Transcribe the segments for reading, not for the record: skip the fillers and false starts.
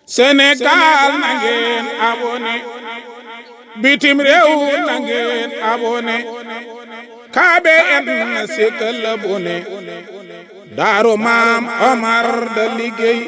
Sénégal na ngeen abonné bitim réew na ngeen abonné KBN na sikkal abonné Daaru Maam Omar da liggéey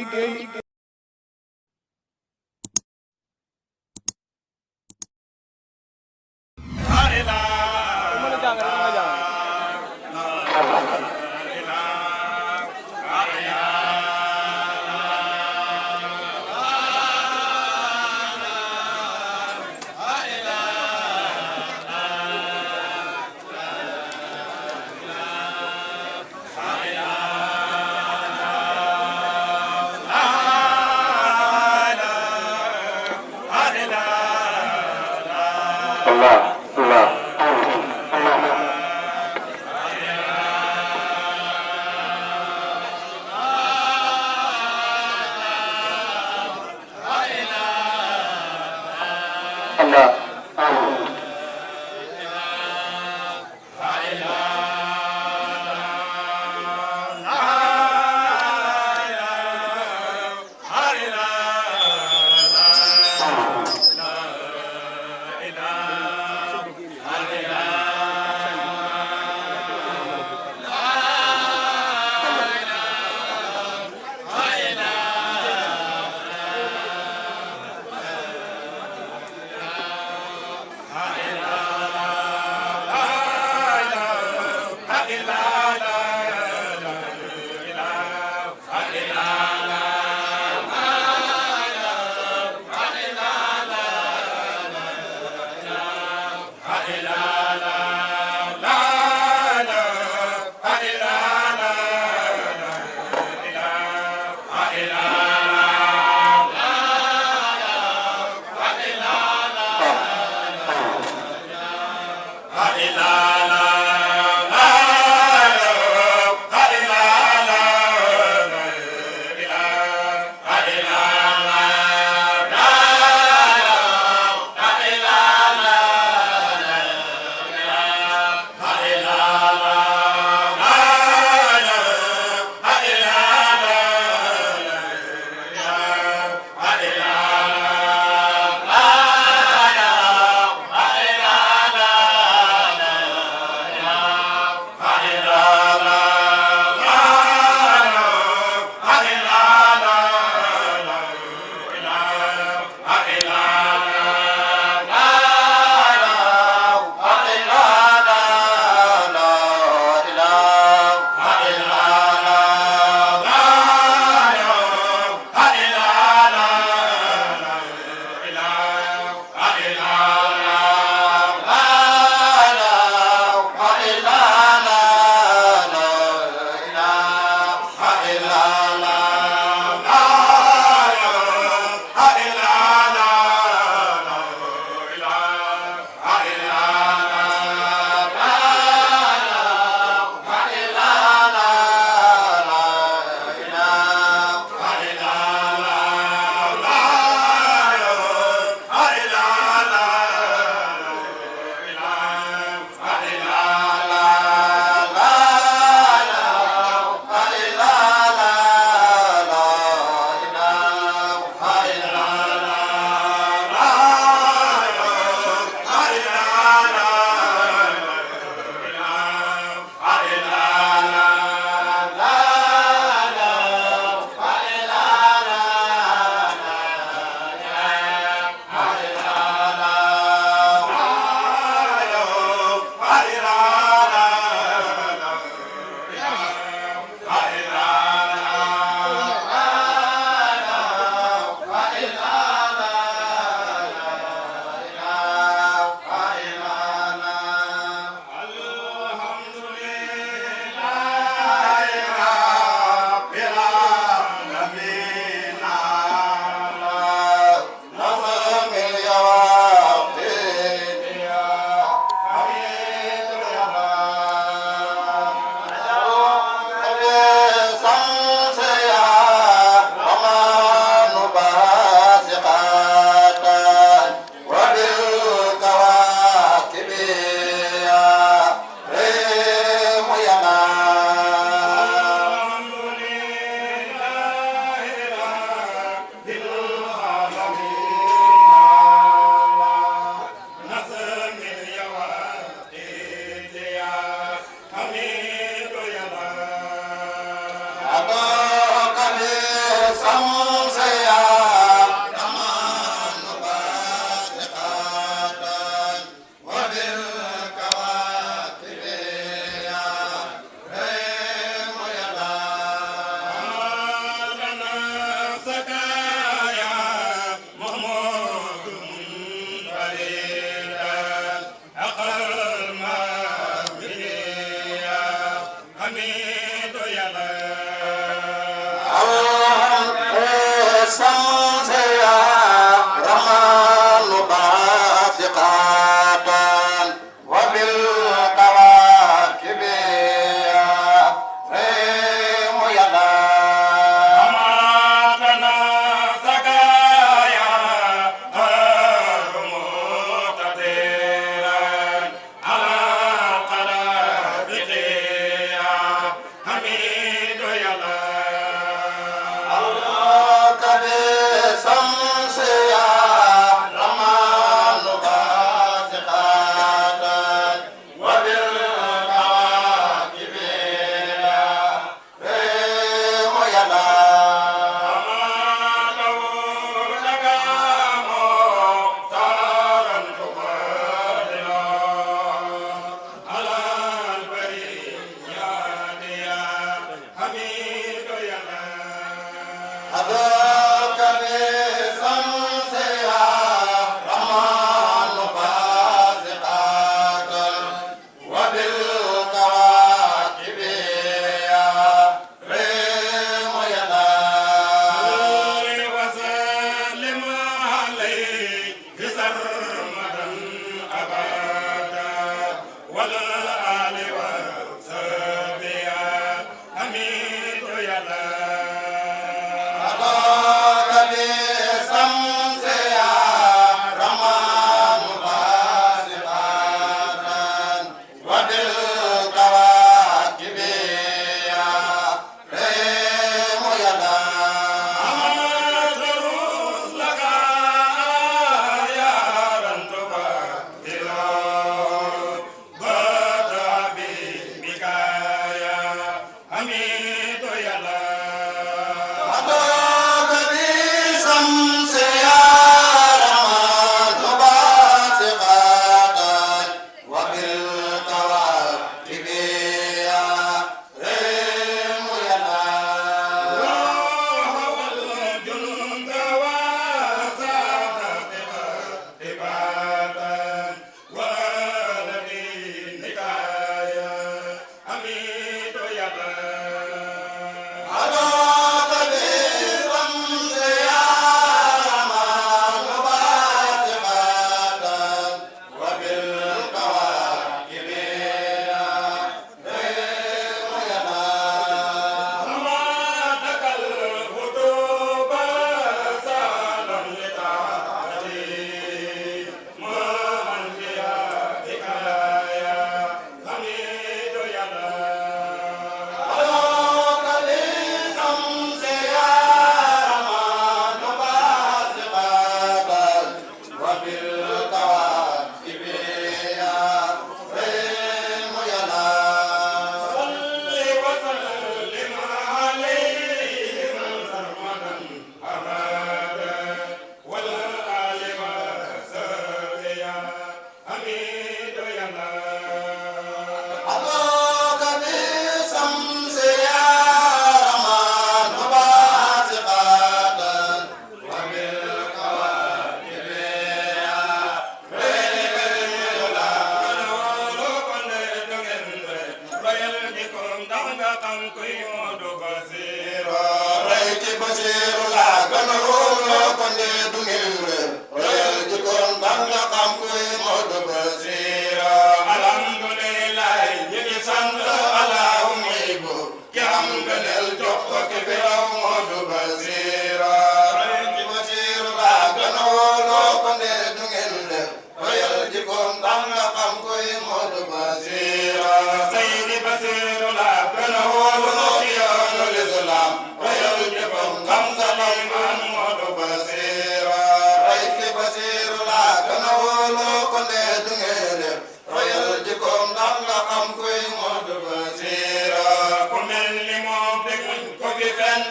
Ko mel ni moom teguñ ko fi fenn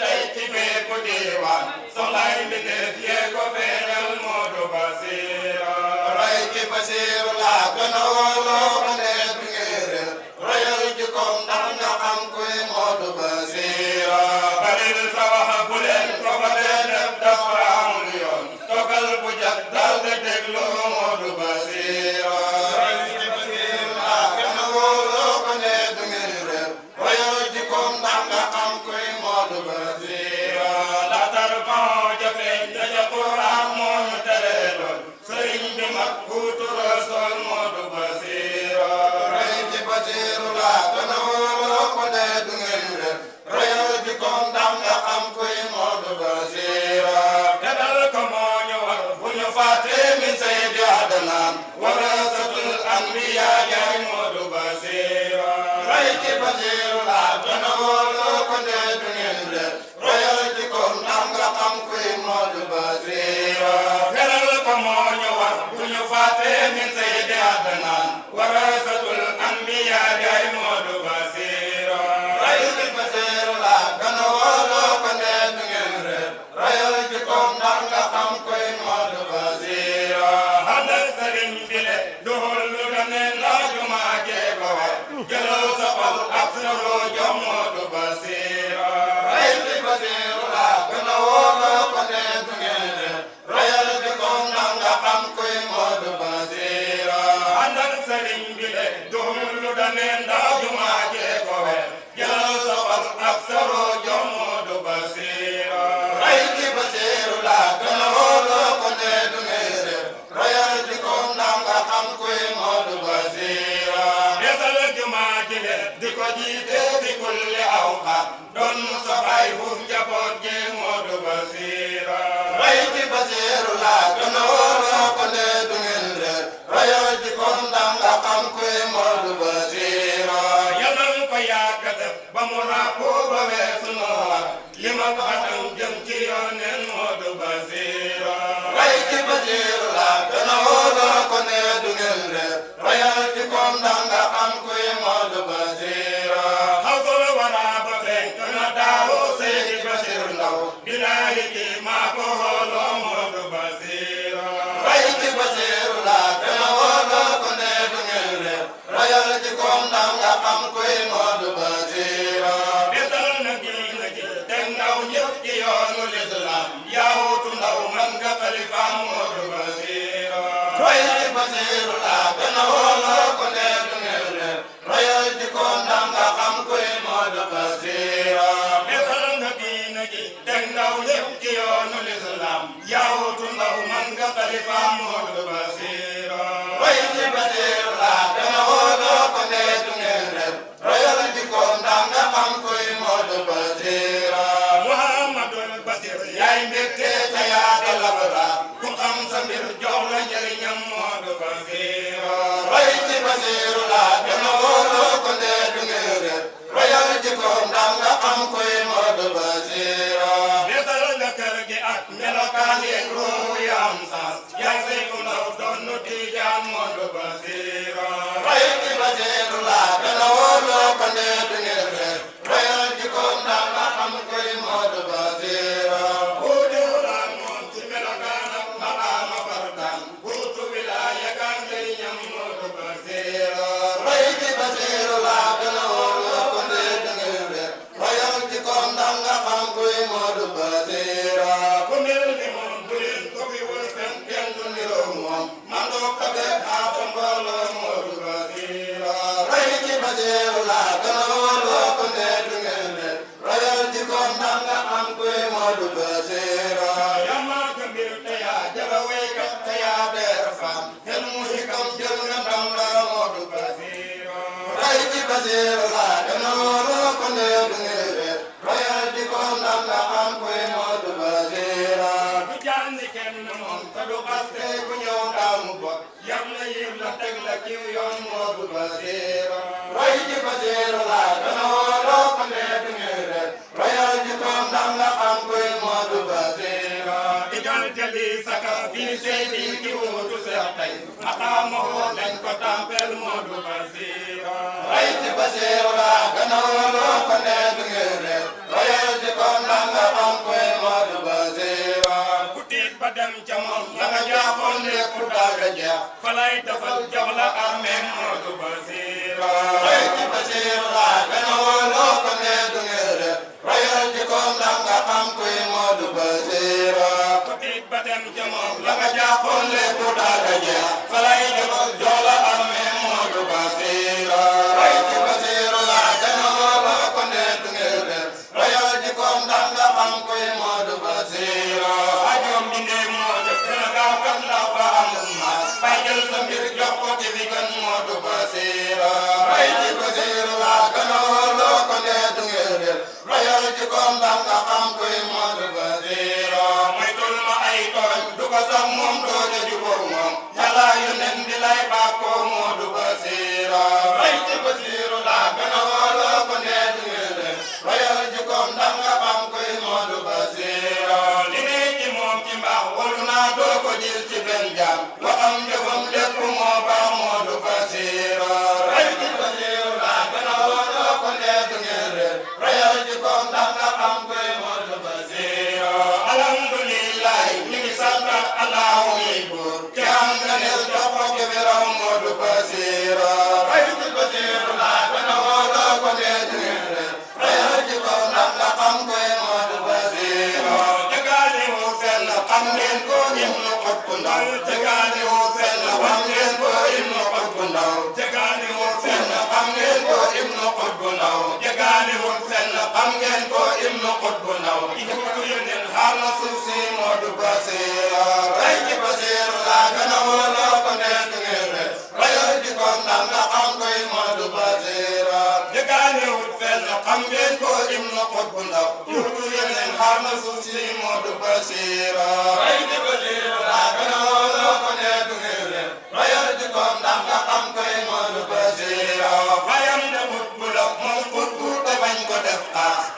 limal xatam jëm ci yooneen Moodu Basiira way ci Basiiru la gën a wóoloo ko ne du ngeen reer royal ci koom ndax nga xam kuy Moodu Basiira xaw solo waraa ba fenk na daawu Seydi Basiiru Ndaw bilaahi kii maa ko xooloo Moodu Basiira way ci Basiiru la gën a wóoloo ko ne du ngeen reer royal ci koom ndax nga xam kuy Moodu Basiira desal na kii nga ci teg ndaw ñëpp ci yoonu lislaam yaa wutu ndaw man nga xalifaam Moodu Basiira way ci Basiiru la gën a wóoloo ko ne du ngeen reer royal ci koom ndax nga xam kuy Moodu Basiira desal nga kii nga ci teg ndaw ñëpp ci yoonu lislaam yaa wutu ndaw man nga xalifaam Moodu Basiira way ci Basiiru la gën a wóoloo ko ne du ngeen reer royal ci koom ndax nga xam kuy Moodu Basiira Muhammadul Basiir yaay mbégte te yaa di labara ku xam sa mbir jox la njëriñam Moodu Basiira way ci Basiiru la gën a wóoloo ko ne du ngeen reer royal ci koom ndax nga xam kuy Moodu Basiira desal nga kër gi ak melokaan yeeg ruuhu yi am saas yaay say ku ndaw doon nu Tijaan Moodu Basiira way ci Basiiru la gën a wóoloo ko ne du ngeen reer royal ci koom ndax nga xam kuy Moodu Basiira wuute wulaan moom ci melokaan ak maqaama fardaan wuutu wilaaya kaan njëriñam Moodu Basiira way ci Basiiru la gën a wóoloo ko ne du ngeen reer royal ci koom ndax nga xam kuy Moodu Basiira ku mel ni moom bu leen ko fi wër fen kenn du niroo moom man doo ko def xaata mbooloo Moodu Basiira way ci Basiiru la gën a wóoloo ko ne du ngeen reer royal ci koom ndax nga xam kuy Moodu Basiira yaa maa ko mbir te yaa jara waykat te yaa deer faam xel mu hikam jël nga ndam la Moodu Basiira way ci Basiiru la gën a wóoloo ko ne du ngeen reer royal ci koom ndax nga xam kuy Moodu Basiira du jaandi kenn moom te du xaste ku ñëw daamu bot yar la yir la teg la kiw yoon Moodu Basiira way ci Basiiru la gën a wóoloo ko ne du ngeen reer royal ci koom ndax nga xam kuy Moodu Basiira igal jali saka fii Seydi ki wuutu Seex tey maqaama woo lañ ko tampel Moodu Basiira way ci Basiiru la gën a wóoloo ko ne du ngeen reer royal ci koom ndax nga xam kuy Moodu Basiira ku tiit ba dem ca moom la nga jaaxoon lépp daaga jeex fa lay defal jox la armée Moodu Basiira way ci Basiiru la gën a wóoloo ko ne du ngeen reer royal ci koom ndax nga xam kuy Moodu Basiira ku tiit ba dem ca moom la nga jaaxoon lépp daaga jeex fa lay defal jox la armée Moodu Basiira way ci Basiiru la gën a wóoloo ko ne du ngeen reer royal ci koom ndax nga xam kuy Moodu Basiira ajoom bi ne Moodu gën a gaaw kat ndax ba amul ma fay jël sa mbir jox ko ci fi gën Moodu Basiira way ci Basiiru la gën a wóoloo ko ne du ngeen reer royal ci koom ndax nga xam kuy Moodu Basiira moytul ma ay tooñ du ko sax moom doo ca jubóo moom Yàlla yónneen di lay bàkkoo Moodu Basiira way ci Basiiru la gën a wóoloo ko ne du ngeen reer royal ci koom ndax nga xam kuy Moodu Basiira li ne ci moom ci mbaax wóolu naa doo ko gis ci benn jaam waxam jëfam lépp moo baax Moodu Basiira way ci Basiiru la gën a wóoloo ko ne du ngeen reer royal ci koom ndax nga xam kuy Moodu Basiira alhamdulillah ñu ngi sant Allahu mi buur te am nga ne jox ko ci biraw Moodu Basiira way ci Basiiru la gën a wóoloo ko ne du ngeen reer royal ci koom ndax nga xam kuy Moodu Basiira jagaani wu fenn xam ngeen ko Ibnu Xutbu Ndaw jagaani wu fenn xam ngeen ko Ibnu Xutbu Ndaw jagaani wu fenn xam ngeen ko Ibnu Xutbu Ndaw jagaani wu fenn xam ngeen ko Ibnu Xutbu Ndaw ijutu yónneen xaar na suuf si Moodu Basiira way ci Basiiru la gën a wóoloo ko ne du ngeen reer royal ci koom ndax nga xam kuy Moodu Basiira jagaani wu fenn xam ngeen ko Ibnu Xutbu Ndaw ijutu yónneen xaar na suuf si Moodu Basiira way ci Basiiru la gën a wóoloo ko ne du ngeen reer royal ci koom ndax nga xam kuy Moodu Basiira wayam de xutbu la moom xutbu te bañ ko def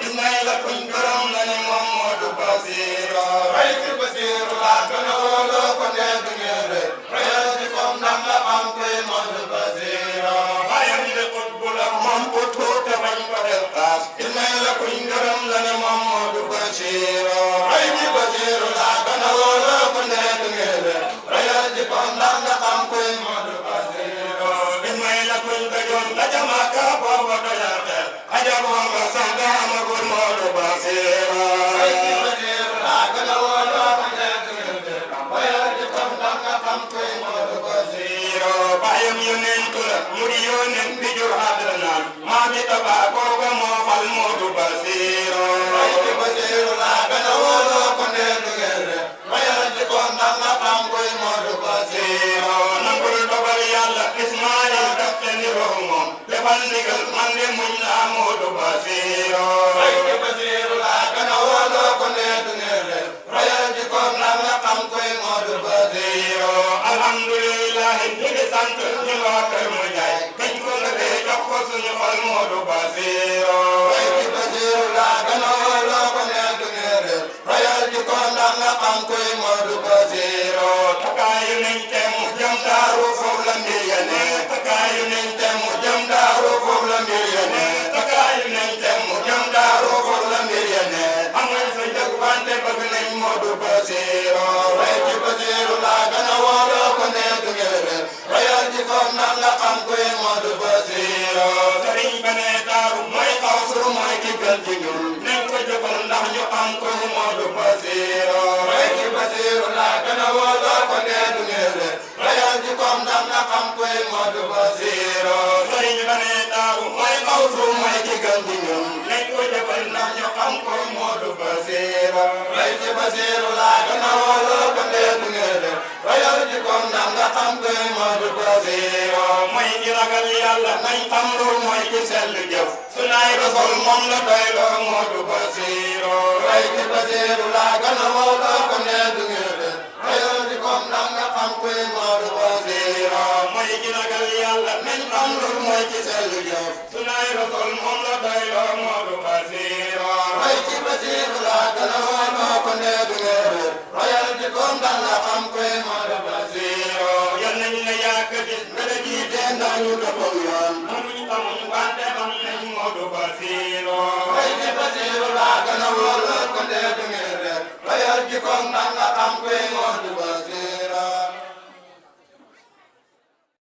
Ismaïla kuñ gërëm la way ci Basiru laa gën a wóoloo ko ne du ngeen réer royal ci kom ndax nga xam kuy Moodu Basiru baayam yonent la mu di yonent bi jur Adnaan maa mi Tafa kooka moo fal Moodu Basiru way ci Basiru laa gën a wóoloo ko ne du ngeen réer royal ci kom ndax nga xam kuy Moodu Basiru nangul dogal Yàlla Ismaayil daf te niroo moom defal ndigal man de muñ naa Moodu Basiru way ci Basiru laa gën a wóoloo ko ne du ngeen réer royal ci kom ndax nga xam kuy Moodu Basiru alhamdulillah ñu ngi sant ñu waa Kër Mandiaye dañ ko lëbee jox ko suñu xol Moodu Basiru way ci Basiru laa gën a wóoloo ko ne du ngeen réer royal ci kom ndax nga xam kuy Moodu Basiru takaayu nañ te mu jëm daaru foofu la mbir ya ne takaayu nañ te mu jëm daaru foofu la mbir ya ne takaayu nañ te mu jëm daaru foofu la mbir ya ne amuñ sa njëg wante bëgg nañ Moodu Basiru way ci Basiru laa gën a wóoloo ko ne du ngeen réer royal ci kom ndax nga xam kuy Moodu Basiru sëriñ ba ne daaru mooy xawsu mooy ki gën ci ñun nañ ko jëfal ndax ñu am kuy Moodu Basiru way ci Basiru laa gën a wóoloo ko ne du ngeen réer royal ci kom ndax nga xam kuy Moodu Basiru sëriñ ba ne daaru mooy xawsu mooy ki gën ci ñun nañ ko jëfal ndax ñu am kuy Moodu Basiru way ci Basiru laa gën a wóoloo ko ne du ngeen réer royal ci kom ndax nga xam kuy Moodu Basiru mooy ci ragal Yàlla nañ xam lu mooy ci sell jëf su naay Rasul moom la doyloo Moodu Basiru way ci Basiru laa gën a wóoloo ko ne du ngeen réer royal ci kom ndax nga xam kuy Moodu Basiru mooy ci ragal Yàlla nañ xam lu mooy ci sell jëf su naay Rasul moom la doyloo Moodu Basiru way ci Basiru laa gën a wóoloo ko ne du ngeen réer royal ci kom ndax nga xam kuy Moodu Basiru yal nañ la yàgg gis nga la jiite ndax ñu dëppoo yoon mënuñ xamuñ wante xam nañ Moodu Basiru way ci Basiru laa gën a wóoloo ko ne du ngeen réer royal ci kom ndax nga xam kuy Moodu Basiru